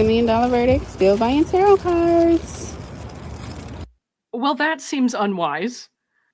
$10 million verdict, still buying tarot cards. Well, that seems unwise.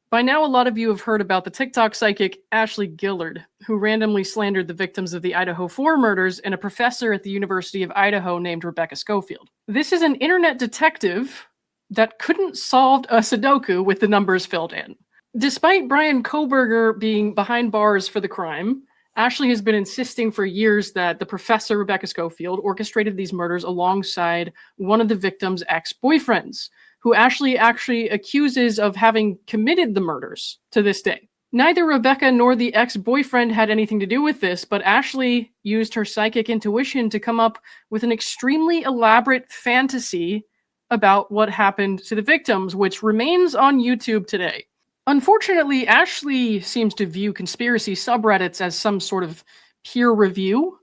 By now, a lot of you have heard about the TikTok psychic Ashley Gillard, who randomly slandered the victims of the Idaho 4 murders and a professor at the University of Idaho named Rebecca Scofield. This is an internet detective that couldn't solve a Sudoku with the numbers filled in. Despite Bryan Kohberger being behind bars for the crime, Ashley has been insisting for years that the professor, Rebecca Scofield, orchestrated these murders alongside one of the victims' ex-boyfriends, who Ashley actually accuses of having committed the murders to this day. Neither Rebecca nor the ex-boyfriend had anything to do with this, but Ashley used her psychic intuition to come up with an extremely elaborate fantasy about what happened to the victims, which remains on YouTube today. Unfortunately, Ashley seems to view conspiracy subreddits as some sort of peer review.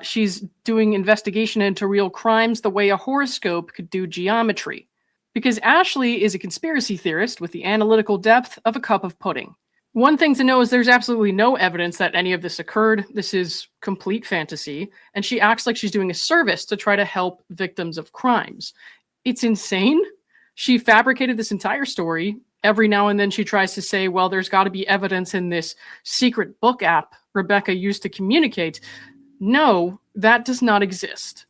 She's doing investigation into real crimes the way a horoscope could do geometry. Because Ashley is a conspiracy theorist with the analytical depth of a cup of pudding. One thing to know is there's absolutely no evidence that any of this occurred. This is complete fantasy, and she acts like she's doing a service to try to help victims of crimes. It's insane. She fabricated this entire story. Every now and then she tries to say, well, there's got to be evidence in this secret book app Rebecca used to communicate. No, that does not exist.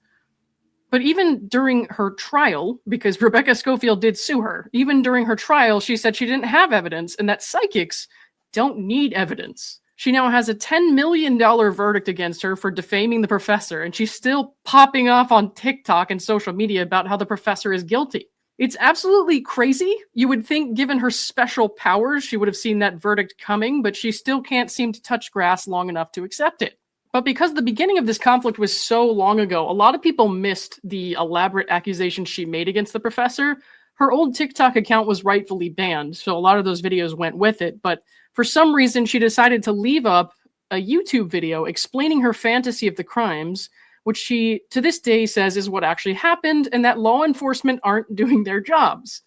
But even during her trial, because Rebecca Scofield did sue her, even during her trial, she said she didn't have evidence and that psychics don't need evidence. She now has a $10 million verdict against her for defaming the professor, and she's still popping off on TikTok and social media about how the professor is guilty. It's absolutely crazy. You would think, given her special powers, she would have seen that verdict coming, but she still can't seem to touch grass long enough to accept it. But because the beginning of this conflict was so long ago, a lot of people missed the elaborate accusations she made against the professor. Her old TikTok account was rightfully banned, so a lot of those videos went with it. But for some reason, she decided to leave up a YouTube video explaining her fantasy of the crimes, which she, to this day, says is what actually happened and that law enforcement aren't doing their jobs.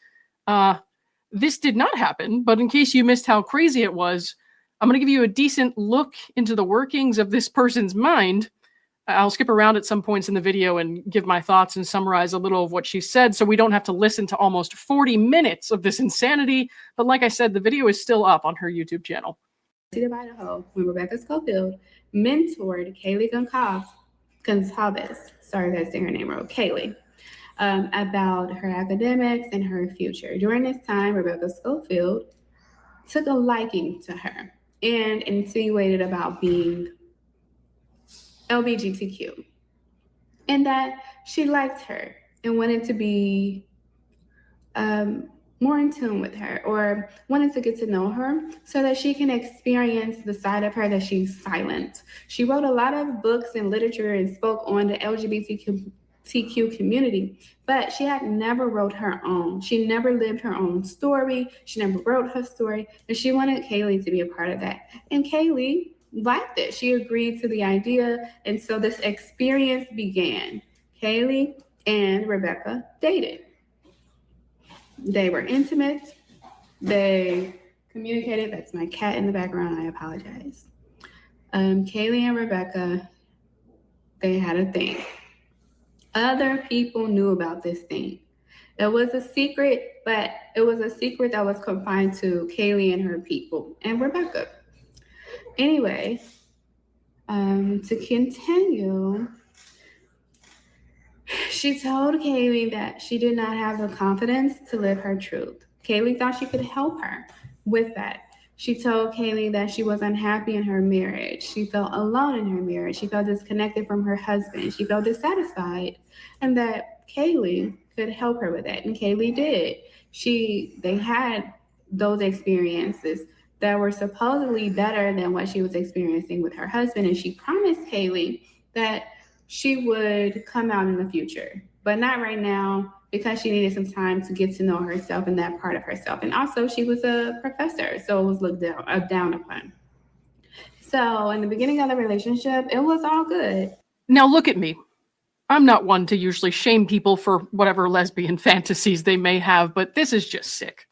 This did not happen, but in case you missed how crazy it was, I'm going to give you a decent look into the workings of this person's mind. I'll skip around at some points in the video and give my thoughts and summarize a little of what she said so we don't have to listen to almost 40 minutes of this insanity. But like I said, the video is still up on her YouTube channel. Idaho, when Rebecca Scofield mentored Kaylee Gonçalves, sorry if that's her name wrong, Kaylee, about her academics and her future. During this time, Rebecca Scofield took a liking to her and insinuated about being LGBTQ, and that she liked her and wanted to be more in tune with her, or wanted to get to know her so that she can experience the side of her that she's silent. She wrote a lot of books and literature and spoke on the LGBTQ community, but she had never wrote her own. She never lived her own story. She never wrote her story, and she wanted Kaylee to be a part of that. And Kaylee liked it. She agreed to the idea, and so this experience began. Kaylee and Rebecca dated. They were intimate. They communicated. That's my cat in the background. I apologize. Kaylee and Rebecca, they had a thing. Other people knew about this thing. It was a secret, but it was a secret that was confined to Kaylee and her people and Rebecca. Anyway, to continue, she told Kaylee that she did not have the confidence to live her truth. Kaylee thought she could help her with that. She told Kaylee that she was unhappy in her marriage. She felt alone in her marriage. She felt disconnected from her husband. She felt dissatisfied, and that Kaylee could help her with that. And Kaylee did. They had those experiences that were supposedly better than what she was experiencing with her husband. And she promised Kaylee that she would come out in the future, but not right now, because she needed some time to get to know herself and that part of herself. And also she was a professor, so it was looked down upon. So in the beginning of the relationship, it was all good. Now look at me. I'm not one to usually shame people for whatever lesbian fantasies they may have, but this is just sick.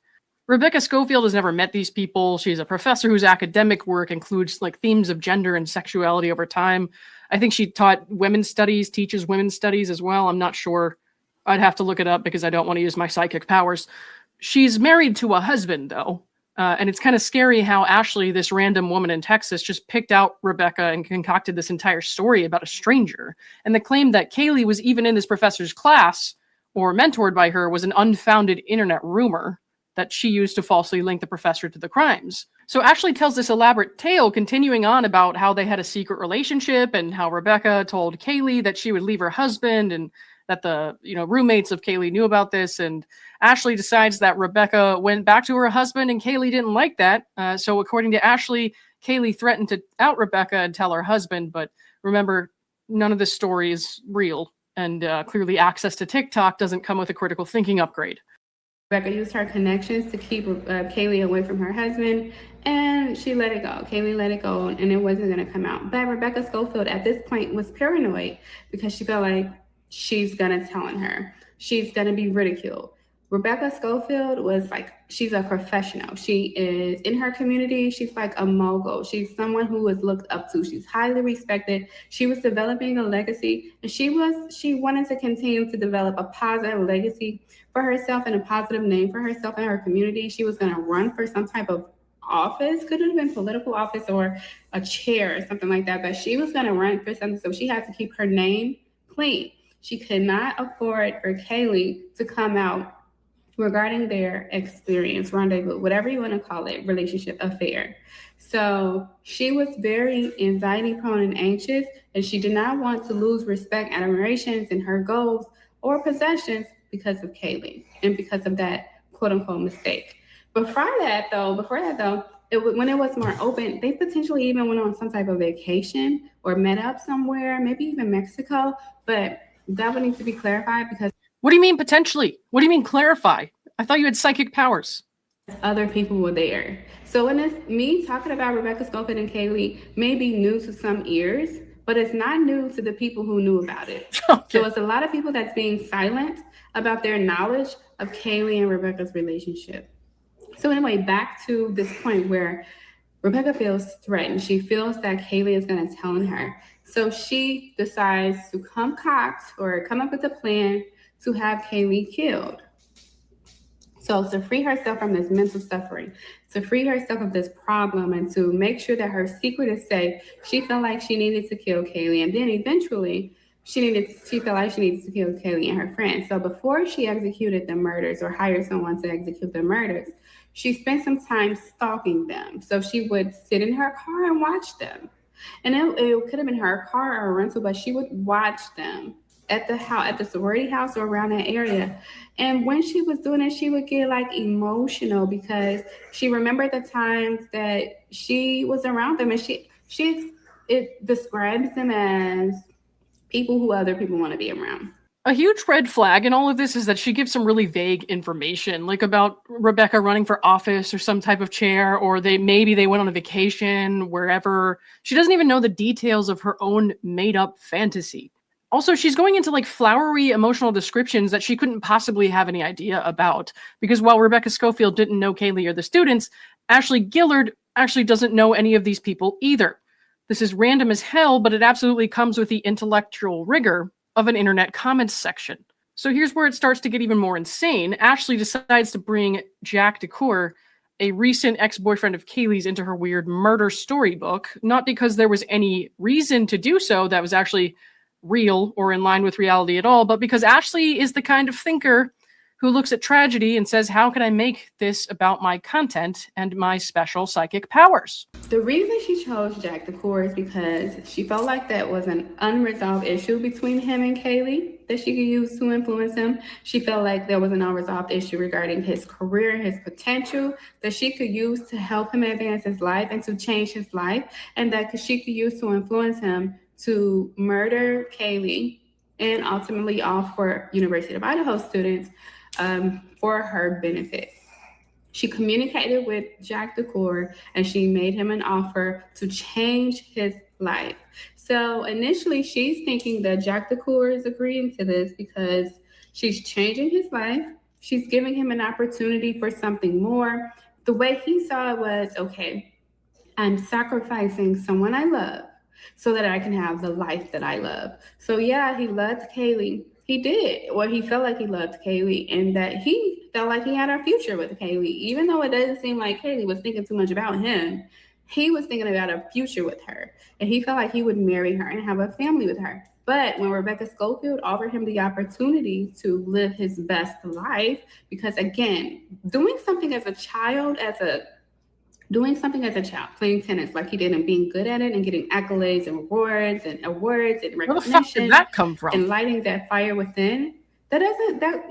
Rebecca Scofield has never met these people. She's a professor whose academic work includes themes of gender and sexuality over time. I think she taught women's studies, teaches women's studies as well. I'm not sure. I'd have to look it up because I don't want to use my psychic powers. She's married to a husband, though. And it's kind of scary how Ashley, this random woman in Texas, just picked out Rebecca and concocted this entire story about a stranger. And the claim that Kaylee was even in this professor's class or mentored by her was an unfounded internet rumor that she used to falsely link the professor to the crimes. So Ashley tells this elaborate tale, continuing on about how they had a secret relationship and how Rebecca told Kaylee that she would leave her husband and that the roommates of Kaylee knew about this. And Ashley decides that Rebecca went back to her husband and Kaylee didn't like that. So according to Ashley, Kaylee threatened to out Rebecca and tell her husband. But remember, none of this story is real. And clearly access to TikTok doesn't come with a critical thinking upgrade. Rebecca used her connections to keep Kaylee away from her husband, and she let it go. Kaylee let it go, and it wasn't going to come out. But Rebecca Scofield at this point was paranoid because she felt like she's going to tell on her. She's going to be ridiculed. Rebecca Scofield was like, she's a professional. She is in her community. She's like a mogul. She's someone who is looked up to. She's highly respected. She was developing a legacy, and she wanted to continue to develop a positive legacy for herself and a positive name for herself and her community. She was going to run for some type of office. Could have been political office or a chair or something like that, but she was going to run for something. So she had to keep her name clean. She could not afford for Kaylee to come out regarding their experience, rendezvous, whatever you want to call it, relationship, affair. So she was very anxiety prone and anxious, and she did not want to lose respect, admirations, and her goals or possessions because of Kaylee and because of that quote unquote mistake. Before that though, when it was more open, they potentially even went on some type of vacation or met up somewhere, maybe even Mexico, but that would need to be clarified because. What do you mean potentially? What do you mean clarify? I thought you had psychic powers. Other people were there. So when it's me talking about Rebecca Scofield and Kaylee may be new to some ears, but it's not new to the people who knew about it. Okay. So it's a lot of people that's being silent about their knowledge of Kaylee and Rebecca's relationship. So anyway, back to this point where Rebecca feels threatened. She feels that Kaylee is going to tell on her. So she decides to concoct or come up with a plan to have Kaylee killed. So to free herself from this mental suffering, to free herself of this problem, and to make sure that her secret is safe, she felt like she needed to kill Kaylee. And then eventually, she felt like she needed to kill Kaylee and her friends. So before she executed the murders or hired someone to execute the murders, she spent some time stalking them. So she would sit in her car and watch them. And it could have been her car or a rental, but she would watch them at the house, at the sorority house or around that area. And when she was doing it, she would get like emotional because she remembered the times that she was around them, and it describes them as people who other people want to be around. A huge red flag in all of this is that she gives some really vague information, like about Rebecca running for office or some type of chair, or maybe they went on a vacation wherever. She doesn't even know the details of her own made-up fantasy. Also, she's going into like flowery emotional descriptions that she couldn't possibly have any idea about. Because while Rebecca Scofield didn't know Kaylee or the students, Ashley Gillard actually doesn't know any of these people either. This is random as hell, but it absolutely comes with the intellectual rigor of an internet comments section. So here's where it starts to get even more insane. Ashley decides to bring Jack DeCour, a recent ex-boyfriend of Kaylee's, into her weird murder storybook, not because there was any reason to do so that was actually real or in line with reality at all, but because Ashley is the kind of thinker who looks at tragedy and says, how can I make this about my content and my special psychic powers? The reason she chose Jack DeCour is because she felt like that was an unresolved issue between him and Kaylee that she could use to influence him. She felt like there was an unresolved issue regarding his career, his potential, that she could use to help him advance his life and to change his life, and that she could use to influence him to murder Kaylee and ultimately all for University of Idaho students for her benefit. She communicated with Jack DeCour and she made him an offer to change his life. So initially she's thinking that Jack DeCour is agreeing to this because she's changing his life. She's giving him an opportunity for something more. The way he saw it was, okay, I'm sacrificing someone I love so that I can have the life that I love. So yeah, he loved Kaylee. He did, or he felt like he loved Kaylee, and that he felt like he had a future with Kaylee. Even though it doesn't seem like Kaylee was thinking too much about him, he was thinking about a future with her, and he felt like he would marry her and have a family with her. But when Rebecca Scofield offered him the opportunity to live his best life, because again, doing something as a child, playing tennis like he did and being good at it and getting accolades and awards and recognition, Where the fuck did that come from? and lighting that fire within, that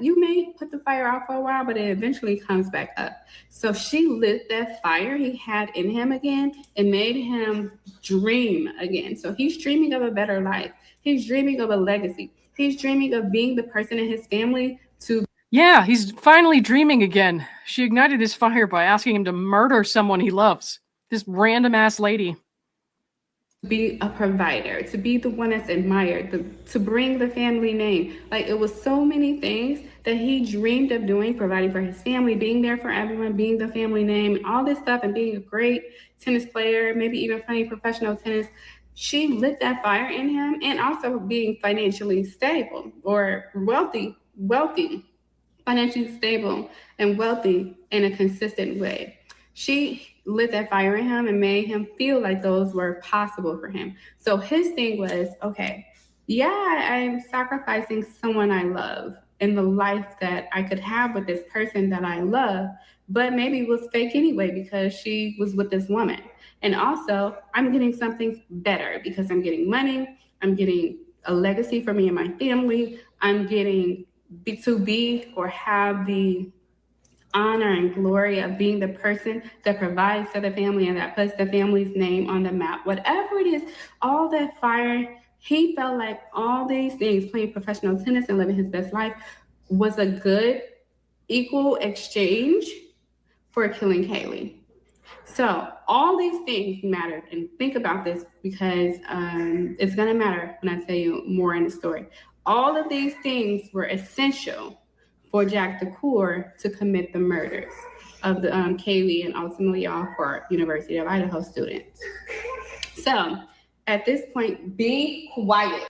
you may put the fire out for a while, but it eventually comes back up. So she lit that fire he had in him again and made him dream again. So he's dreaming of a better life. He's dreaming of a legacy. He's dreaming of being the person in his family to. Yeah, he's finally dreaming again. She ignited his fire by asking him to murder someone he loves. This random ass lady. Be a provider, to be the one that's admired, to bring the family name. Like, it was so many things that he dreamed of doing, providing for his family, being there for everyone, being the family name, and all this stuff, and being a great tennis player, maybe even playing professional tennis. She lit that fire in him, and also being financially stable or wealthy, financially stable and wealthy in a consistent way. She lit that fire in him and made him feel like those were possible for him. So his thing was, okay, yeah, I'm sacrificing someone I love and the life that I could have with this person that I love, but maybe it was fake anyway because she was with this woman. And also, I'm getting something better because I'm getting money, I'm getting a legacy for me and my family, I'm getting to be or have the honor and glory of being the person that provides for the family and that puts the family's name on the map. Whatever it is, all that fire, he felt like all these things, playing professional tennis and living his best life, was a good, equal exchange for killing Kaylee. So all these things mattered, and think about this because it's going to matter when I tell you more in the story. All of these things were essential for Jack DeCour to commit the murders of the Kaylee and ultimately all 4 University of Idaho students. So at this point, be quiet.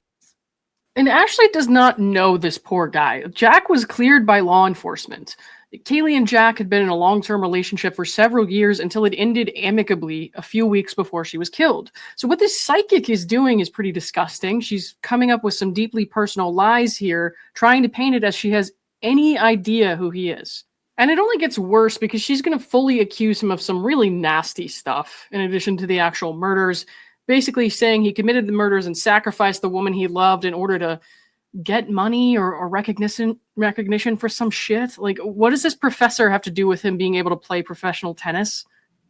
And Ashley does not know this poor guy. Jack was cleared by law enforcement. Kaylee and Jack had been in a long-term relationship for several years until it ended amicably a few weeks before she was killed. So what this psychic is doing is pretty disgusting. She's coming up with some deeply personal lies here, trying to paint it as she has any idea who he is. And it only gets worse because she's going to fully accuse him of some really nasty stuff, in addition to the actual murders, basically saying he committed the murders and sacrificed the woman he loved in order to get money or recognition for some shit. Like, what does this professor have to do with him being able to play professional tennis?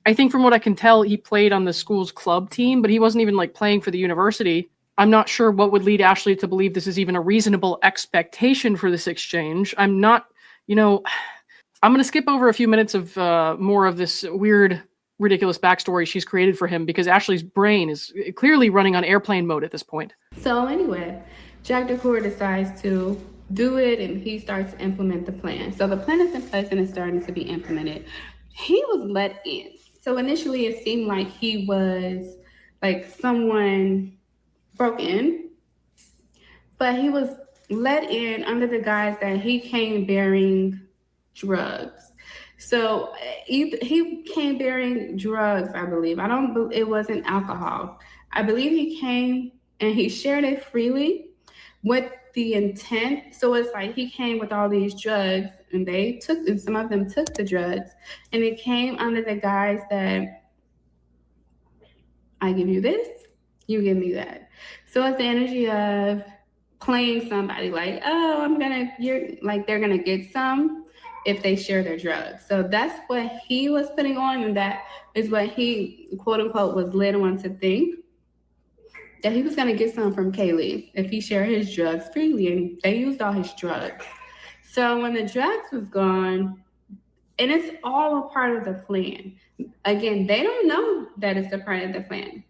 I think from what I can tell, he played on the school's club team, but he wasn't even like playing for the university. I'm not sure what would lead Ashley to believe this is even a reasonable expectation for this exchange. I'm not, I'm going to skip over a few minutes of more of this weird, ridiculous backstory she's created for him because Ashley's brain is clearly running on airplane mode at this point. So anyway, Jack DeCour decides to do it and he starts to implement the plan. So the plan is in place and it's starting to be implemented. He was let in. So initially it seemed like he was like someone broke in, but he was let in under the guise that he came bearing drugs. So he came bearing drugs, I believe. It wasn't alcohol. I believe he came and he shared it freely with the intent. So it's like he came with all these drugs and some of them took the drugs, and it came under the guise that I give you this, you give me that. So it's the energy of playing somebody like, oh, they're gonna get some if they share their drugs. So that's what he was putting on, and that is what he, quote unquote, was led on to think, that he was going to get some from Kaylee if he shared his drugs freely, and they used all his drugs. So when the drugs was gone, and it's all a part of the plan. Again, they don't know that it's a part of the plan.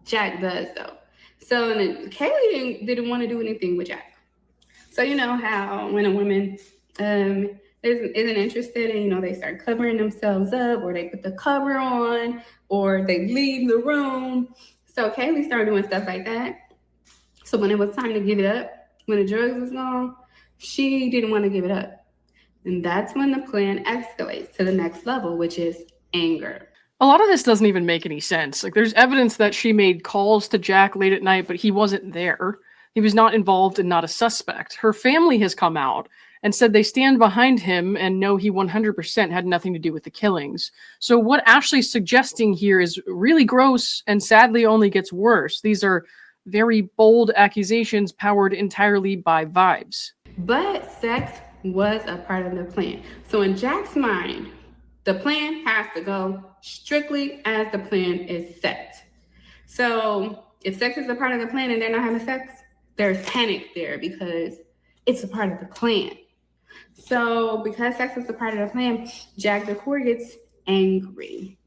Jack does, though. So Kaylee didn't want to do anything with Jack. So you know how when a woman isn't interested and they start covering themselves up, or they put the cover on, or they leave the room. So So Kaylee started doing stuff like that. So when it was time to give it up, when the drugs was gone, she didn't want to give it up. And that's when the plan escalates to the next level, which is anger. A lot of this doesn't even make any sense. Like, there's evidence that she made calls to Jack late at night, but he wasn't there. He was not involved and not a suspect. Her family has come out and said they stand behind him and know he 100% had nothing to do with the killings. So what Ashley's suggesting here is really gross and sadly only gets worse. These are very bold accusations powered entirely by vibes. But sex was a part of the plan. So in Jack's mind, the plan has to go strictly as the plan is set. So if sex is a part of the plan and they're not having sex, there's panic there because it's a part of the plan. So because sex is a part of the plan, Jack DeCour gets angry.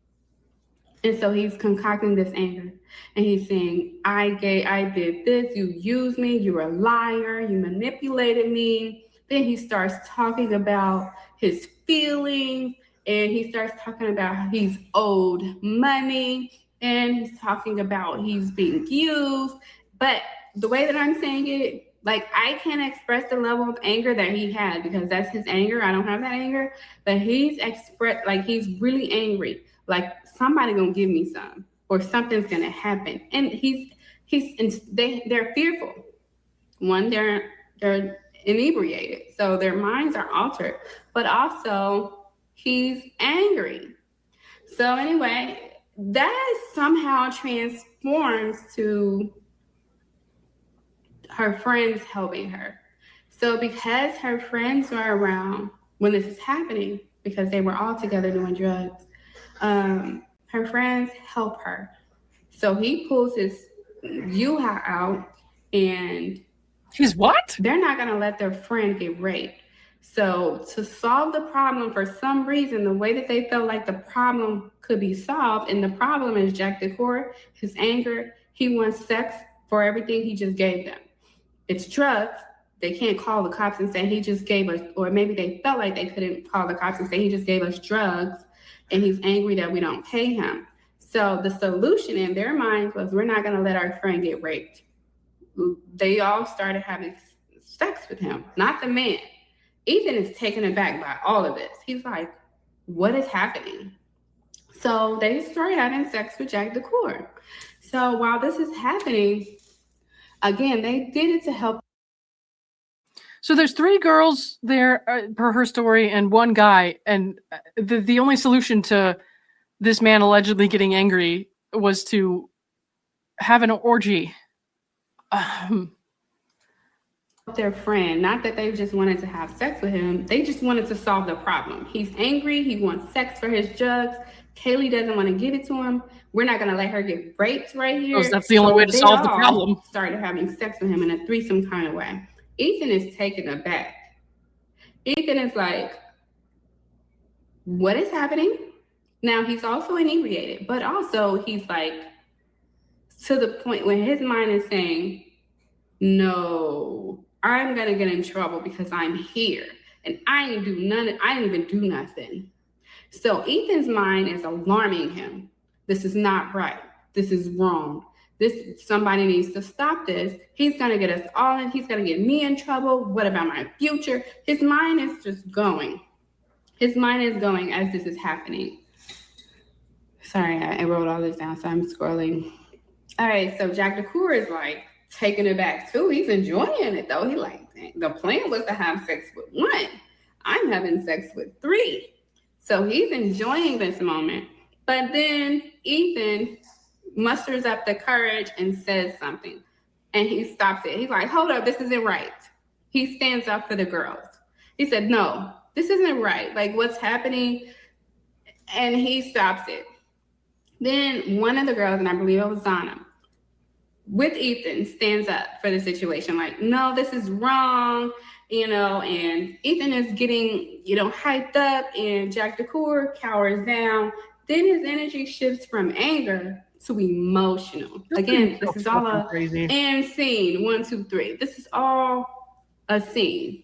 And so he's concocting this anger. And he's saying, I did this, you used me, you're a liar, you manipulated me. Then he starts talking about his feelings, and he starts talking about how he's owed money, and he's talking about he's being used. But the way that I'm saying it, like, I can't express the level of anger that he had because that's his anger. I don't have that anger, but he's he's really angry. Like, somebody gonna give me some, or something's gonna happen. And they're fearful. One, they're inebriated, so their minds are altered, but also he's angry. So anyway, that somehow transforms to her friends helping her. So because her friends were around when this is happening, because they were all together doing drugs, her friends help her. So he pulls his U-Haul out, and His what? they're not going to let their friend get raped. So to solve the problem, for some reason, the way that they felt like the problem could be solved, and the problem is Jack DeCour, his anger, he wants sex for everything he just gave them. It's drugs. They can't call the cops and say he just gave us, or maybe they felt like they couldn't call the cops and say he just gave us drugs, and he's angry that we don't pay him. So the solution in their minds was, we're not going to let our friend get raped. They all started having sex with him, not the man. Ethan is taken aback by all of this. He's like, what is happening? So they started having sex with Jack DeCour. So while this is happening, again, they did it to help. So there's 3 girls there per her story and 1 guy. And the only solution to this man allegedly getting angry was to have an orgy. Their friend, not that they just wanted to have sex with him, they just wanted to solve the problem. He's angry, he wants sex for his drugs. Kaylee doesn't want to give it to him. We're not going to let her get raped right here. Oh, that's the only way to solve the problem. Started having sex with him in a threesome kind of way. Ethan is taken aback. Ethan is like, what is happening? Now he's also inebriated, but also he's like, to the point where his mind is saying, no, I'm gonna get in trouble because I'm here and I didn't even do nothing. So Ethan's mind is alarming him. This is not right. This is wrong. Somebody needs to stop this. He's gonna get us all in. He's gonna get me in trouble. What about my future? His mind is just going. His mind is going as this is happening. Sorry, I wrote all this down, so I'm scrolling. All right, so Jack DeCour is like taking it back too. He's enjoying it though. He like, the plan was to have sex with 1. I'm having sex with 3. So he's enjoying this moment. But then Ethan musters up the courage and says something. And he stops it. He's like, hold up, this isn't right. He stands up for the girls. He said, no, this isn't right. Like, what's happening? And he stops it. Then one of the girls, and I believe it was Zana, with Ethan, stands up for the situation. Like, no, this is wrong, and Ethan is getting, hyped up, and Jack DeCour cowers down. Then his energy shifts from anger to emotional. Again, this is all a and scene. 1, 2, 3. This is all a scene.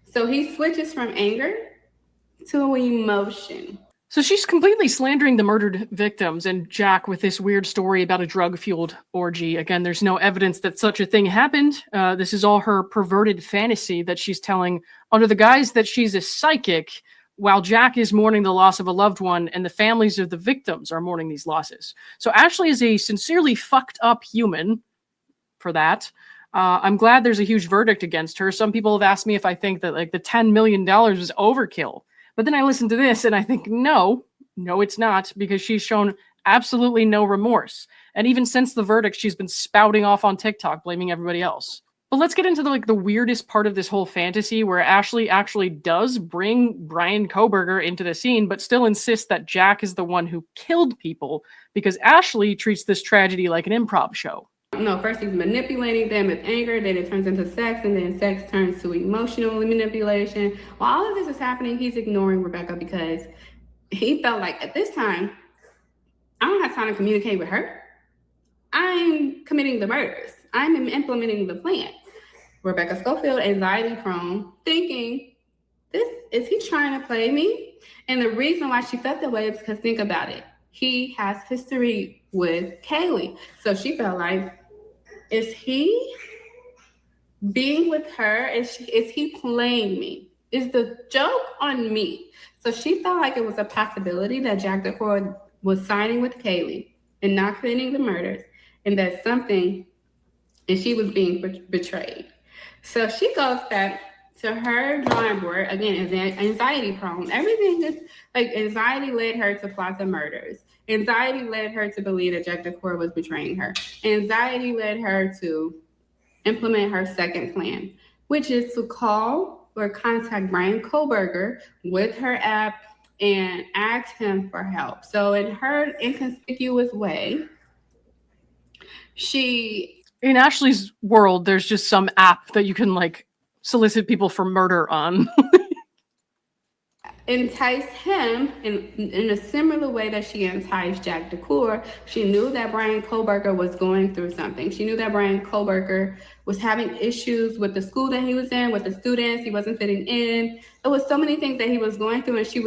So he switches from anger to emotion. So she's completely slandering the murdered victims and Jack with this weird story about a drug-fueled orgy. Again, there's no evidence that such a thing happened. This is all her perverted fantasy that she's telling under the guise that she's a psychic, while Jack is mourning the loss of a loved one and the families of the victims are mourning these losses. So Ashley is a sincerely fucked up human for that. I'm glad there's a huge verdict against her. Some people have asked me if I think that like the $10 million is overkill. But then I listen to this and I think, no, it's not, because she's shown absolutely no remorse. And even since the verdict, she's been spouting off on TikTok, blaming everybody else. But let's get into the weirdest part of this whole fantasy, where Ashley actually does bring Bryan Kohberger into the scene, but still insists that Jack is the one who killed people, because Ashley treats this tragedy like an improv show. No, first he's manipulating them with anger, then it turns into sex, and then sex turns to emotional manipulation. While all of this is happening, he's ignoring Rebecca because he felt like at this time, I don't have time to communicate with her. I'm committing the murders. I'm implementing the plan. Rebecca Scofield, anxiety prone, thinking, is he trying to play me? And the reason why she felt that way is because, think about it, he has history with Kaylee. So she felt like, is he being with her? Is he playing me? Is the joke on me? So she felt like it was a possibility that Jack DeCour was siding with Kaylee and not committing the murders, and that something, and she was being betrayed. So she goes back to her drawing board, again, as anxiety prone. Everything is like anxiety led her to plot the murders. Anxiety led her to believe that Jack DeCour was betraying her. Anxiety led her to implement her second plan, which is to call or contact Bryan Kohberger with her app and ask him for help. So in her inconspicuous way, in Ashley's world, there's just some app that you can solicit people for murder on. enticed him in a similar way that she enticed Jack DeCour. She knew that Bryan Kohberger was going through something. She knew that Bryan Kohberger was having issues with the school that he was in, with the students. He wasn't fitting in. There was so many things that he was going through, and she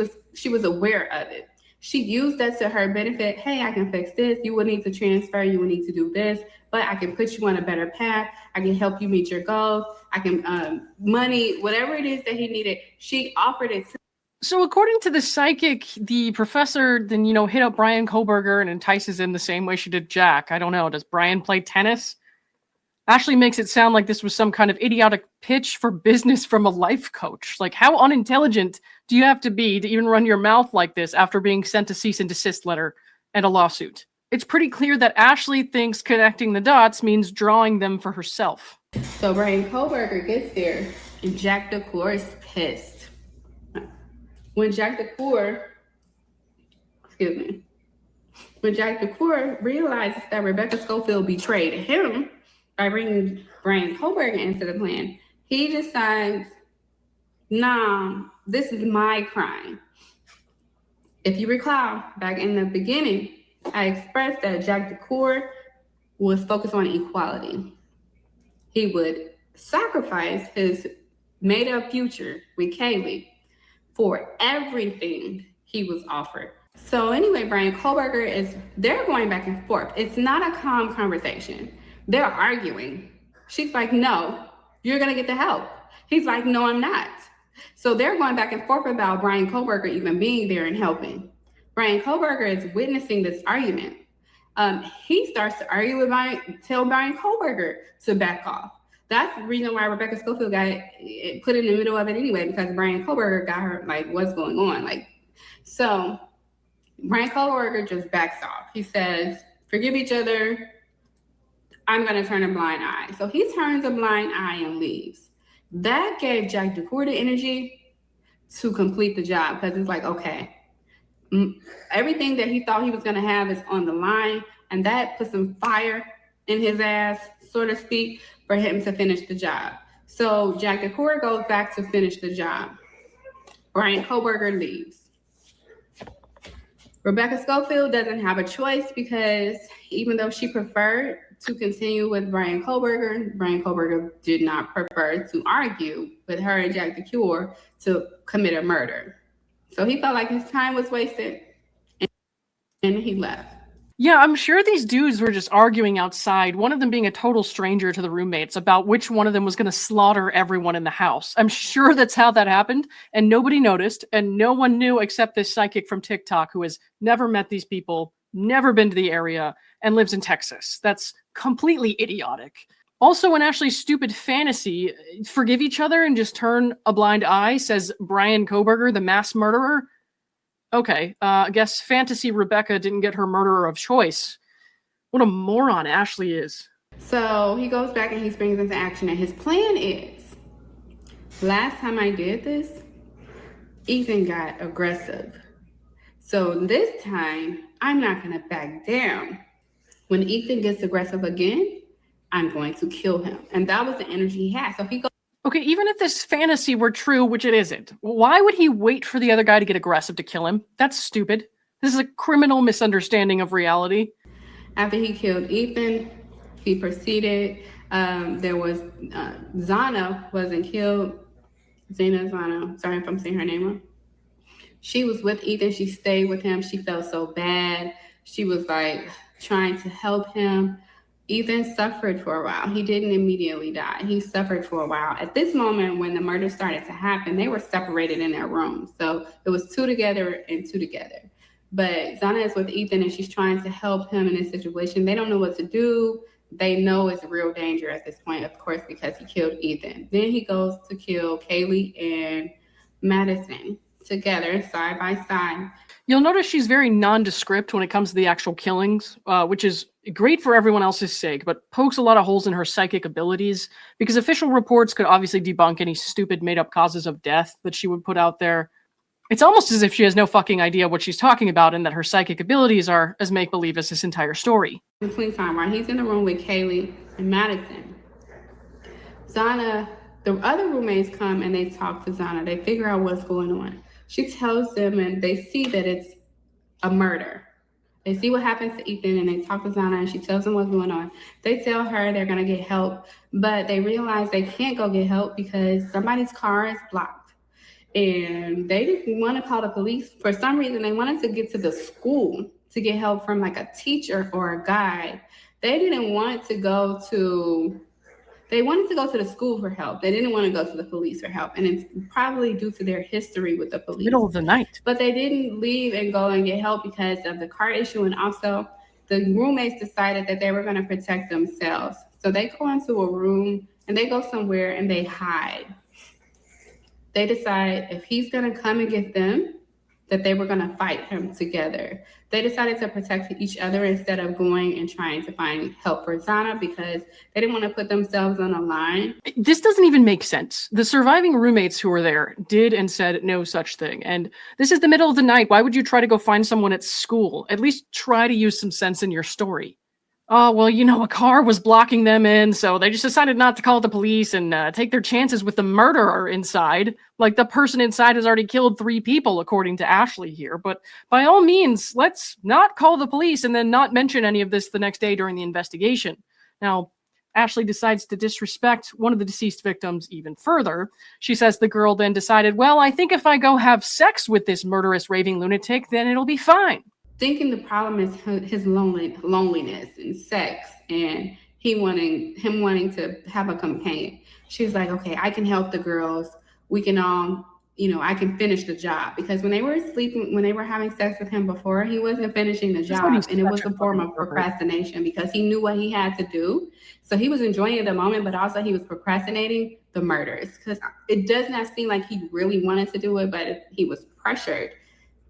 was aware of it. She used that to her benefit. Hey, I can fix this. You will need to transfer. You will need to do this, but I can put you on a better path. I can help you meet your goals. I can money, whatever it is that he needed. She offered it to. So according to the psychic, the professor then, hit up Bryan Kohberger and entices him the same way she did Jack. I don't know. Does Bryan play tennis? Ashley makes it sound like this was some kind of idiotic pitch for business from a life coach. Like, how unintelligent do you have to be to even run your mouth like this after being sent a cease and desist letter and a lawsuit? It's pretty clear that Ashley thinks connecting the dots means drawing them for herself. So Bryan Kohberger gets there, and Jack DeCour is pissed. When Jack DeCour realizes that Rebecca Scofield betrayed him by bringing Bryan Kohberger into the plan, he decides, nah, this is my crime. If you recall, back in the beginning, I expressed that Jack DeCour was focused on equality. He would sacrifice his made-up future with Kaylee for everything he was offered. So anyway, Bryan Kohberger they're going back and forth. It's not a calm conversation. They're arguing. She's like, no, you're gonna get the help. He's like, no, I'm not. So they're going back and forth about Bryan Kohberger even being there and helping. Bryan Kohberger is witnessing this argument. He starts to argue with tell Bryan Kohberger to back off. That's the reason why Rebecca Scofield got put in the middle of it anyway, because Bryan Kohberger got her, what's going on? So Bryan Kohberger just backs off. He says, forgive each other. I'm going to turn a blind eye. So he turns a blind eye and leaves. That gave Jack DeCour the energy to complete the job, because it's like, okay, everything that he thought he was going to have is on the line, and that put some fire in his ass, so to speak, for him to finish the job. So Jack DeCour goes back to finish the job. Bryan Kohberger leaves. Rebecca Scofield doesn't have a choice, because even though she preferred to continue with Bryan Kohberger did not prefer to argue with her and Jack DeCour to commit a murder. So he felt like his time was wasted, and he left. Yeah, I'm sure these dudes were just arguing outside, one of them being a total stranger to the roommates, about which one of them was going to slaughter everyone in the house. I'm sure that's how that happened, and nobody noticed, and no one knew except this psychic from TikTok who has never met these people, never been to the area, and lives in Texas. That's completely idiotic. Also, in Ashley's stupid fantasy, forgive each other and just turn a blind eye, says Bryan Kohberger, the mass murderer. Okay, I guess Fantasy Rebecca didn't get her murderer of choice. What a moron Ashley is. So he goes back and he springs into action, and his plan is, last time I did this, Ethan got aggressive. So this time, I'm not going to back down. When Ethan gets aggressive again, I'm going to kill him. And that was the energy he had. So he goes. Okay, even if this fantasy were true, which it isn't, why would he wait for the other guy to get aggressive to kill him? That's stupid. This is a criminal misunderstanding of reality. After he killed Ethan, he proceeded. There was Zana wasn't killed. Zana, sorry if I'm saying her name wrong. She was with Ethan. She stayed with him. She felt so bad. She was like trying to help him. Ethan suffered for a while. He didn't immediately die. He suffered for a while. At this moment, when the murder started to happen, they were separated in their rooms. So it was two together and two together. But Zana is with Ethan, and she's trying to help him in this situation. They don't know what to do. They know it's real danger at this point, of course, because he killed Ethan. Then he goes to kill Kaylee and Madison together, side by side. You'll notice she's very nondescript when it comes to the actual killings, which is great for everyone else's sake, but pokes a lot of holes in her psychic abilities, because official reports could obviously debunk any stupid made-up causes of death that she would put out there. It's almost as if she has no fucking idea what she's talking about, and that her psychic abilities are as make-believe as this entire story. Between time, while he's in the room with Kaylee and Madison, Zana, the other roommates come and they talk to Zana. They figure out what's going on. She tells them, and they see that it's a murder. They see what happens to Ethan, and they talk to Zana, and she tells them what's going on. They tell her they're going to get help, but they realize they can't go get help because somebody's car is blocked. And they didn't want to call the police. For some reason, they wanted to get to the school to get help from like a teacher or a guide. They didn't want to go to... They wanted to go to the school for help. They didn't want to go to the police for help. And it's probably due to their history with the police. Middle of the night. But they didn't leave and go and get help because of the car issue. And also the roommates decided that they were going to protect themselves. So they go into a room and they go somewhere and they hide. They decide if he's going to come and get them, that they were going to fight him together. They decided to protect each other instead of going and trying to find help for Zana because they didn't want to put themselves on the line. This doesn't even make sense. The surviving roommates who were there did and said no such thing. And this is the middle of the night. Why would you try to go find someone at school? At least try to use some sense in your story. Oh, well, you know, a car was blocking them in, so they just decided not to call the police and take their chances with the murderer inside. Like, the person inside has already killed 3 people, according to Ashley here. But by all means, let's not call the police and then not mention any of this the next day during the investigation. Now, Ashley decides to disrespect one of the deceased victims even further. She says the girl then decided, well, I think if I go have sex with this murderous raving lunatic, then it'll be fine. Thinking the problem is his loneliness and sex and him wanting to have a companion. She's like, okay, I can help the girls. We can all, I can finish the job. Because when they were sleeping, when they were having sex with him before, he wasn't finishing the job. And it was a form of procrastination because he knew what he had to do. So he was enjoying the moment, but also he was procrastinating the murders. Because it does not seem like he really wanted to do it, but he was pressured.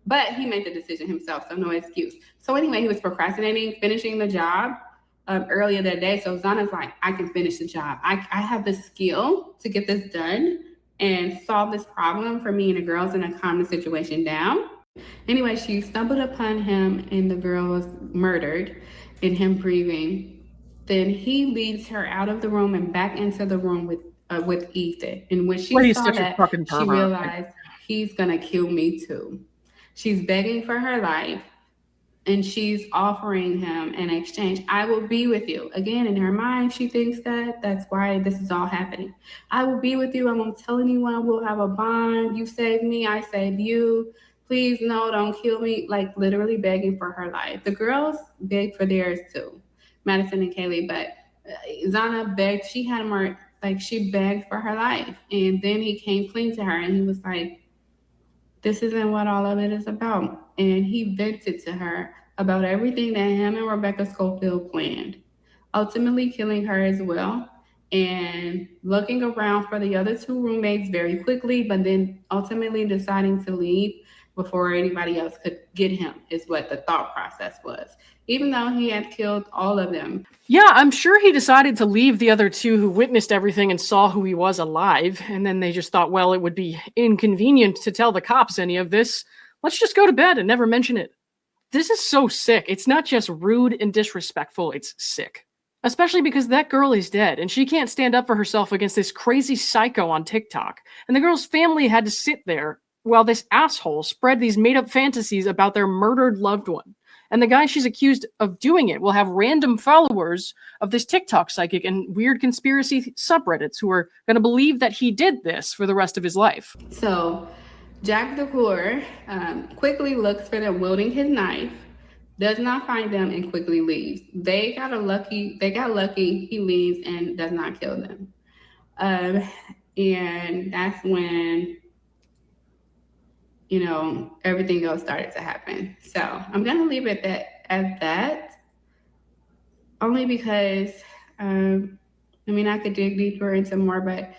But he made the decision himself, so no excuse. So anyway, he was procrastinating, finishing the job earlier that day. So Zana's like, I can finish the job. I have the skill to get this done and solve this problem for me and the girls and calm the situation down. Anyway, she stumbled upon him and the girl was murdered and him breathing. Then he leads her out of the room and back into the room with Ethan. And when she saw that, she realized he's going to kill me too. She's begging for her life, and she's offering him an exchange. I will be with you. Again, in her mind, she thinks that's why this is all happening. I will be with you. I won't tell anyone. We'll have a bond. You save me. I save you. please, no, don't kill me. Like literally begging for her life. The girls begged for theirs too, Madison and Kaylee, but Zana begged. She had more, like she begged for her life. And then he came clean to her and he was like, this isn't what all of it is about. And he vented to her about everything that him and Rebecca Scofield planned, ultimately killing her as well, and looking around for the other two roommates very quickly, but then ultimately deciding to leave before anybody else could get him, is what the thought process was, even though he had killed all of them. Yeah, I'm sure he decided to leave the other two who witnessed everything and saw who he was alive, and then they just thought, well, it would be inconvenient to tell the cops any of this. Let's just go to bed and never mention it. This is so sick. It's not just rude and disrespectful, it's sick. Especially because that girl is dead, and she can't stand up for herself against this crazy psycho on TikTok. And the girl's family had to sit there while this asshole spread these made-up fantasies about their murdered loved one. And the guy she's accused of doing it will have random followers of this TikTok psychic and weird conspiracy subreddits who are going to believe that he did this for the rest of his life. So Jack the Whore quickly looks for them wielding his knife, does not find them, and quickly leaves. They got lucky, he leaves and does not kill them. And that's when, you know, everything else started to happen. So I'm gonna leave it at that, only because I mean, I could dig deeper into more, but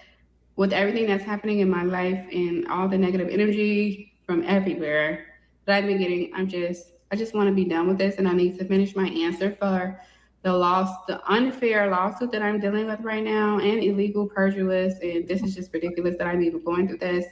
with everything that's happening in my life and all the negative energy from everywhere that I've been getting, I just want to be done with this, and I need to finish my answer for the unfair lawsuit that I'm dealing with right now, and illegal perjuries. And this is just ridiculous that I'm even going through this.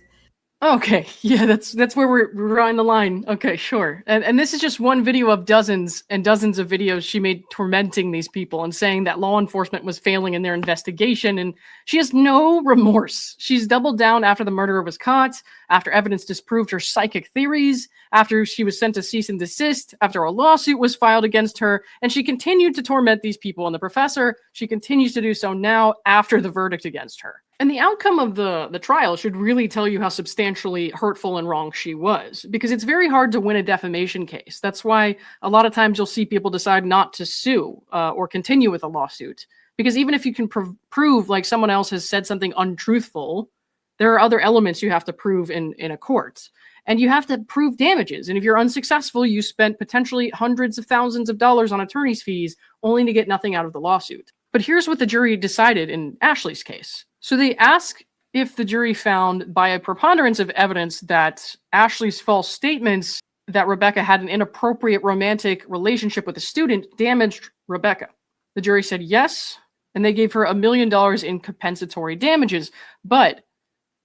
Okay, yeah, that's where we're drawing the line. Okay, sure. And this is just one video of dozens and dozens of videos she made tormenting these people and saying that law enforcement was failing in their investigation, and she has no remorse. She's doubled down after the murderer was caught, after evidence disproved her psychic theories, after she was sent to cease and desist, after a lawsuit was filed against her, and she continued to torment these people. And the professor, she continues to do so now after the verdict against her. And the outcome of the trial should really tell you how substantially hurtful and wrong she was, because it's very hard to win a defamation case. That's why a lot of times you'll see people decide not to sue or continue with a lawsuit, because even if you can prove like someone else has said something untruthful, there are other elements you have to prove in a court. And you have to prove damages. And if you're unsuccessful, you spent potentially hundreds of thousands of dollars on attorney's fees only to get nothing out of the lawsuit. But here's what the jury decided in Ashley's case. So they ask if the jury found by a preponderance of evidence that Ashley's false statements that Rebecca had an inappropriate romantic relationship with a student damaged Rebecca. The jury said yes, and they gave her $1 million in compensatory damages. But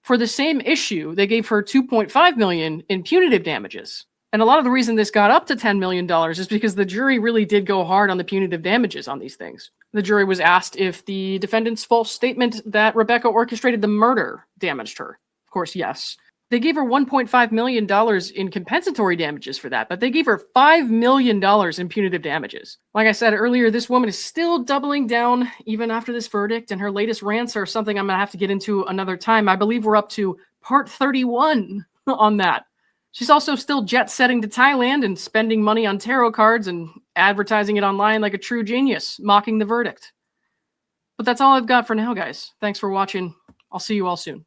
for the same issue, they gave her $2.5 million in punitive damages. And a lot of the reason this got up to $10 million is because the jury really did go hard on the punitive damages on these things. The jury was asked if the defendant's false statement that Rebecca orchestrated the murder damaged her. Of course, yes. They gave her $1.5 million in compensatory damages for that, but they gave her $5 million in punitive damages. Like I said earlier, this woman is still doubling down even after this verdict, and her latest rants are something I'm going to have to get into another time. I believe we're up to part 31 on that. She's also still jet-setting to Thailand and spending money on tarot cards and advertising it online like a true genius, mocking the verdict. But that's all I've got for now, guys. Thanks for watching. I'll see you all soon.